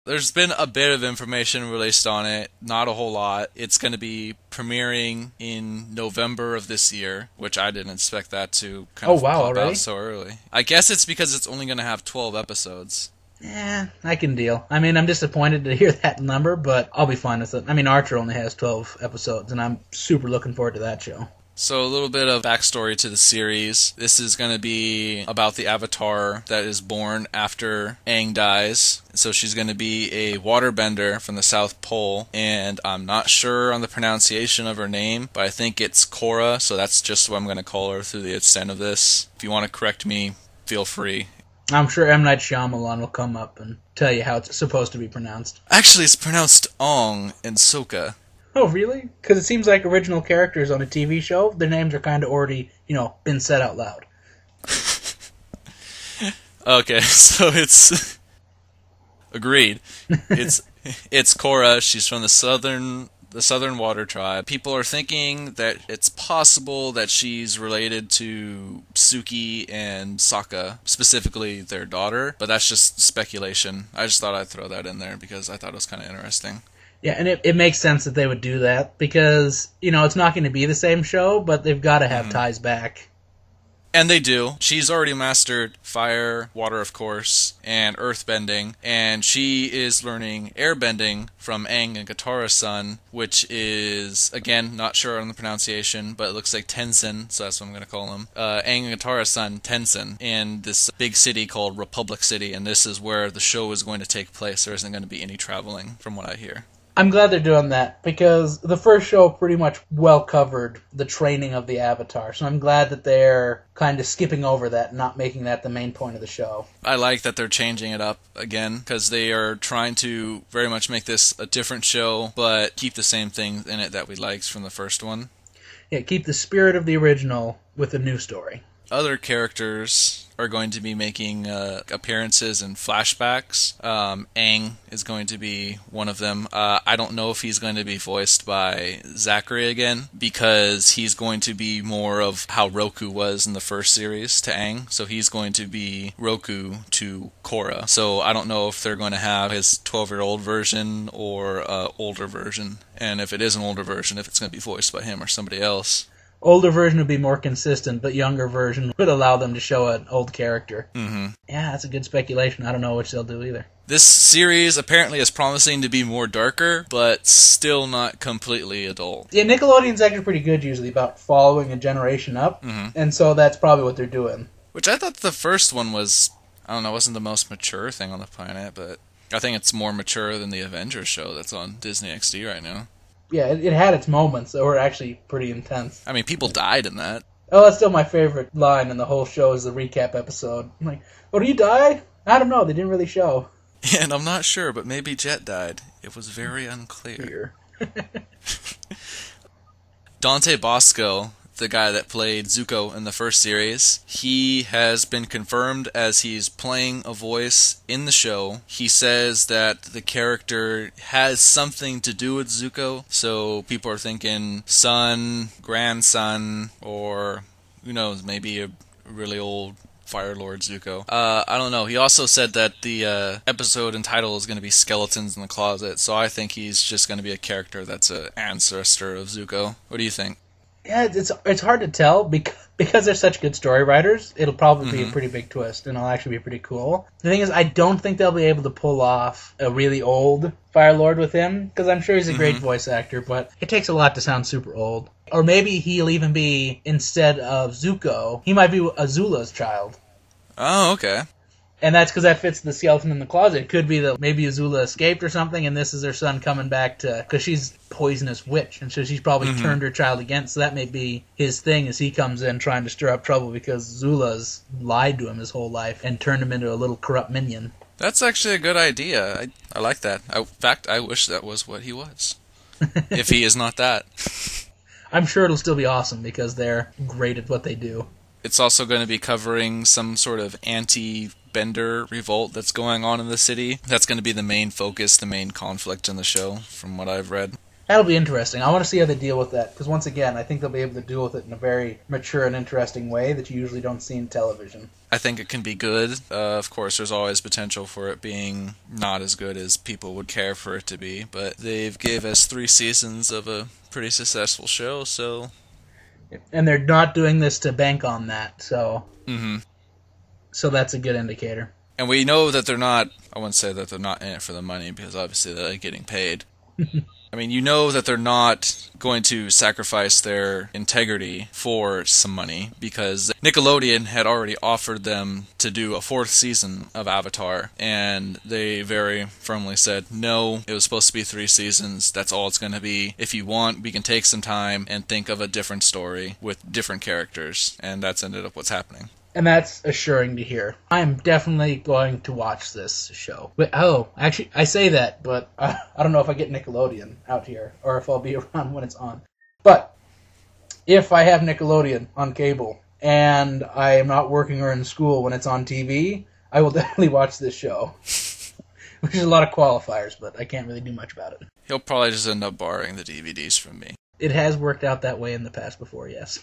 There's been a bit of information released on it, not a whole lot. It's going to be premiering in November of this year, which I didn't expect that to kind Oh of wow, pop out already? so early. I guess it's because it's only going to have 12 episodes. I can deal. I mean, I'm disappointed to hear that number, but I'll be fine with it. I mean, Archer only has 12 episodes, and I'm super looking forward to that show. So a little bit of backstory to the series. This is going to be about the Avatar that is born after Aang dies. So she's going to be a waterbender from the South Pole, and I'm not sure on the pronunciation of her name, but I think it's Korra, so that's just what I'm going to call her through the extent of this. If you want to correct me, feel free. I'm sure M. Night Shyamalan will come up and tell you how it's supposed to be pronounced. Actually, it's pronounced Ong in Sokka. Oh, really? Because it seems like original characters on a TV show, their names are kind of already, been said out loud. Okay, so it's agreed. It's it's Korra. She's from the Southern Water Tribe. People are thinking that it's possible that she's related to Suki and Sokka, specifically their daughter, but that's just speculation. I just thought I'd throw that in there because I thought it was kind of interesting. Yeah, and it makes sense that they would do that because, it's not going to be the same show, but they've got to have ties back. And they do. She's already mastered fire, water, of course, and earthbending, and she is learning airbending from Aang and Katara's son, which is, again, not sure on the pronunciation, but it looks like Tenzin, so that's what I'm going to call him. Aang and Katara's son, Tenzin, in this big city called Republic City, and this is where the show is going to take place. There isn't going to be any traveling, from what I hear. I'm glad they're doing that because the first show pretty much well covered the training of the Avatar. So I'm glad that they're kind of skipping over that and not making that the main point of the show. I like that they're changing it up again because they are trying to very much make this a different show but keep the same things in it that we liked from the first one. Yeah, keep the spirit of the original with a new story. Other characters are going to be making appearances in flashbacks. Aang is going to be one of them. I don't know if he's going to be voiced by Zachary again, because he's going to be more of how Roku was in the first series to Aang. So he's going to be Roku to Korra. So I don't know if they're going to have his 12-year-old version or older version. And if it is an older version, if it's going to be voiced by him or somebody else. Older version would be more consistent, but younger version would allow them to show an old character. Mm-hmm. Yeah, that's a good speculation. I don't know which they'll do either. This series apparently is promising to be more darker, but still not completely adult. Yeah, Nickelodeon's actually pretty good usually about following a generation up, and so that's probably what they're doing. Which I thought the first one was, I don't know, wasn't the most mature thing on the planet, but I think it's more mature than the Avengers show that's on Disney XD right now. Yeah, it had its moments that were actually pretty intense. I mean, people died in that. Oh, that's still my favorite line in the whole show is the recap episode. I'm like, oh, did he die? I don't know. They didn't really show. And I'm not sure, but maybe Jet died. It was very unclear. Dante Bosco, the guy that played Zuko in the first series, he has been confirmed as he's playing a voice in the show. He says that the character has something to do with Zuko, so people are thinking son, grandson, or who knows, maybe a really old Fire Lord Zuko. I don't know. He also said that the episode and title is going to be Skeletons in the Closet, so I think he's just going to be a character that's an ancestor of Zuko. What do you think? Yeah, it's hard to tell because they're such good story writers. It'll probably be a pretty big twist, and it'll actually be pretty cool. The thing is, I don't think they'll be able to pull off a really old Fire Lord with him, because I'm sure he's a great voice actor, but it takes a lot to sound super old. Or maybe he'll even be, instead of Zuko, he might be Azula's child. Oh, okay. And that's because that fits the skeleton in the closet. It could be that maybe Azula escaped or something, and this is her son coming back because she's poisonous witch, and so she's probably turned her child against. So that may be his thing as he comes in trying to stir up trouble because Zula's lied to him his whole life and turned him into a little corrupt minion. That's actually a good idea. I like that. In fact, I wish that was what he was. If he is not that. I'm sure it'll still be awesome because they're great at what they do. It's also going to be covering some sort of anti-Bender revolt that's going on in the city. That's going to be the main focus, the main conflict in the show, from what I've read. That'll be interesting. I want to see how they deal with that, because once again, I think they'll be able to deal with it in a very mature and interesting way that you usually don't see in television. I think it can be good. Of course, there's always potential for it being not as good as people would care for it to be, but they've gave us 3 seasons of a pretty successful show, so... And they're not doing this to bank on that, so... Mm-hmm. So that's a good indicator. And we know that they're not... I wouldn't say that they're not in it for the money, because obviously they're getting paid. I mean, you know that they're not going to sacrifice their integrity for some money, because Nickelodeon had already offered them to do a 4th season of Avatar, and they very firmly said, no, it was supposed to be 3 seasons, that's all it's going to be. If you want, we can take some time and think of a different story with different characters, and that's ended up what's happening. And that's assuring to hear. I'm definitely going to watch this show. But, actually, I say that, but I don't know if I get Nickelodeon out here, or if I'll be around when it's on. But, if I have Nickelodeon on cable, and I am not working or in school when it's on TV, I will definitely watch this show. Which is a lot of qualifiers, but I can't really do much about it. He'll probably just end up borrowing the DVDs from me. It has worked out that way in the past before, yes.